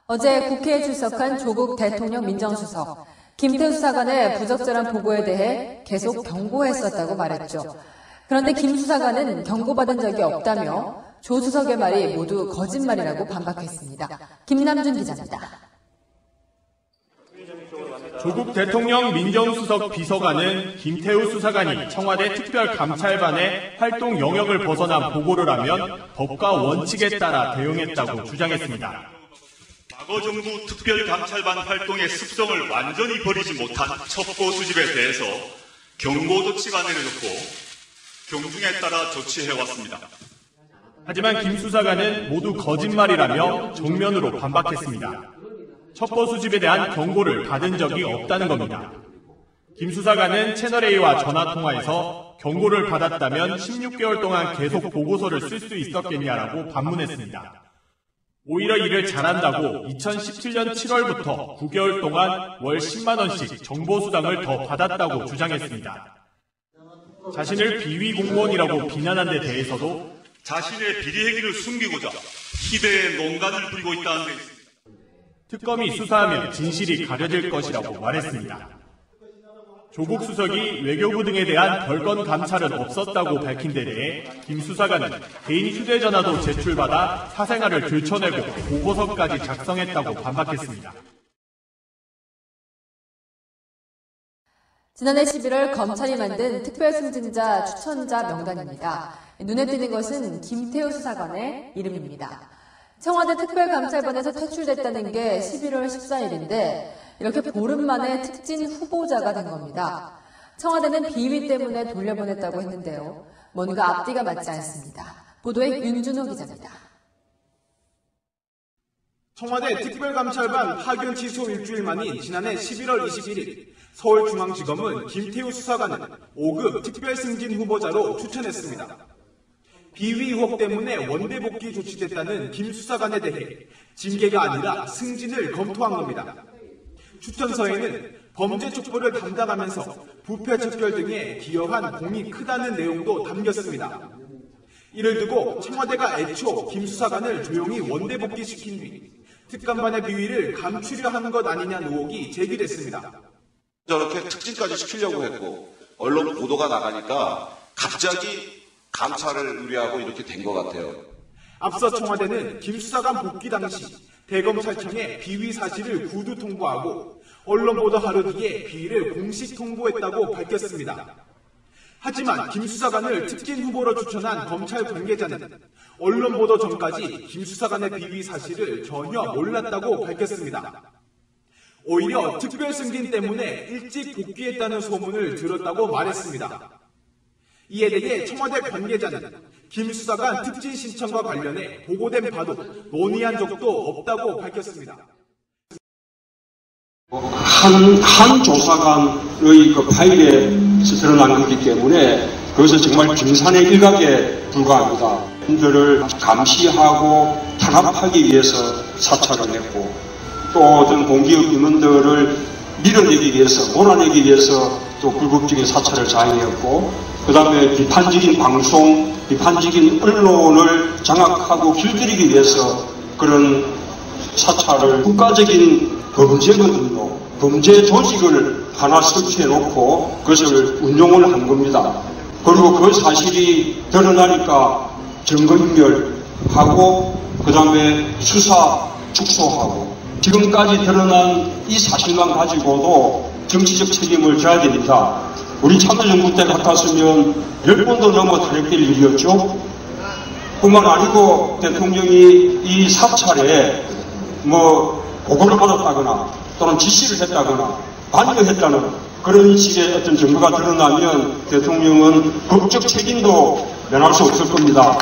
어제 국회에 출석한 조국 대통령 민정수석, 김태우 수사관의 부적절한 보고에 대해 계속 경고했었다고 말했죠. 그런데 김 수사관은 경고받은 적이 없다며 조 수석의 말이 모두 거짓말이라고 반박했습니다. 김남준 기자입니다. 조국 대통령 민정수석 비서관은 김태우 수사관이 청와대 특별감찰반의 활동 영역을 벗어난 보고를 하면 법과 원칙에 따라 대응했다고 주장했습니다. 과거 정부 특별감찰반 활동의 습성을 완전히 버리지 못한 첩보 수집에 대해서 경고 조치가 내려졌고 경중에 따라 조치해왔습니다. 하지만 김 수사관은 모두 거짓말이라며 정면으로 반박했습니다. 첩보 수집에 대한 경고를 받은 적이 없다는 겁니다. 김 수사관은 채널A와 전화통화에서 경고를 받았다면 16개월 동안 계속 보고서를 쓸 수 있었겠냐라고 반문했습니다. 오히려 일을 잘한다고 2017년 7월부터 9개월 동안 월 10만 원씩 정보수당을 더 받았다고 주장했습니다. 자신을 비위 공무원이라고 비난한 데 대해서도 자신의 비리 행위를 숨기고자 희대의 농간을 부리고 있다는 데 있습니다. 특검이 수사하면 진실이 가려질 것이라고 말했습니다. 조국 수석이 외교부 등에 대한 별건 감찰은 없었다고 밝힌 데 대해 김 수사관은 개인 휴대전화도 제출받아 사생활을 들춰내고 보고서까지 작성했다고 반박했습니다. 지난해 11월 검찰이 만든 특별승진자 추천자 명단입니다. 눈에 띄는 것은 김태우 수사관의 이름입니다. 청와대 특별감찰반에서 퇴출됐다는 게 11월 14일인데 이렇게 보름 만에 특진 후보자가 된 겁니다. 청와대는 비위 때문에 돌려보냈다고 했는데요. 뭔가 앞뒤가 맞지 않습니다. 보도에 윤준호 기자입니다. 청와대 특별감찰반 파견 취소 일주일 만인 지난해 11월 21일 서울중앙지검은 김태우 수사관을 5급 특별승진 후보자로 추천했습니다. 비위 의혹 때문에 원대 복귀 조치됐다는 김 수사관에 대해 징계가 아니라 승진을 검토한 겁니다. 추천서에는 범죄 촉구를 담당하면서 부패 척결 등에 기여한 공이 크다는 내용도 담겼습니다. 이를 두고 청와대가 애초 김 수사관을 조용히 원대 복귀시킨 뒤 특감반의 비위를 감추려 한 것 아니냐는 의혹이 제기됐습니다. 저렇게 특진까지 시키려고 했고 언론 보도가 나가니까 갑자기 감찰을 의뢰하고 이렇게 된 것 같아요. 앞서 청와대는 김 수사관 복귀 당시 대검찰청에 비위 사실을 구두 통보하고 언론 보도 하루 뒤에 비위를 공식 통보했다고 밝혔습니다. 하지만 김 수사관을 특진 후보로 추천한 검찰 관계자는 언론 보도 전까지 김 수사관의 비위 사실을 전혀 몰랐다고 밝혔습니다. 오히려 특별 승진 때문에 일찍 복귀했다는 소문을 들었다고 말했습니다. 이에 대해 청와대 관계자는 김 수사관 특진 신청과 관련해 보고된 바도 논의한 적도 없다고 밝혔습니다. 한 조사관의 그 파일에 드러난 거기 때문에 그것은 정말 김산의 일각에 불과합니다. 인들을 감시하고 탄압하기 위해서 사찰을 했고 또 어떤 공기업 임원들을 밀어내기 위해서 몰아내기 위해서 또 불법적인 사찰을 자행했고 그 다음에 비판적인 방송, 비판적인 언론을 장악하고 길들이기 위해서 그런 사찰을 국가적인 범죄거든요. 범죄 조직을 하나 설치해놓고 그것을 운용을 한 겁니다. 그리고 그 사실이 드러나니까 증거인멸하고 그 다음에 수사 축소하고 지금까지 드러난 이 사실만 가지고도 정치적 책임을 져야 됩니다. 우리 참여정부 때 같았으면 10번도 넘어 탄핵될 일이었죠. 뿐만 아니고 대통령이 이 사찰에 보고를 받았다거나 또는 지시를 했다거나 관여했다는 그런 식의 어떤 증거가 드러나면 대통령은 법적 책임도 면할 수 없을 겁니다.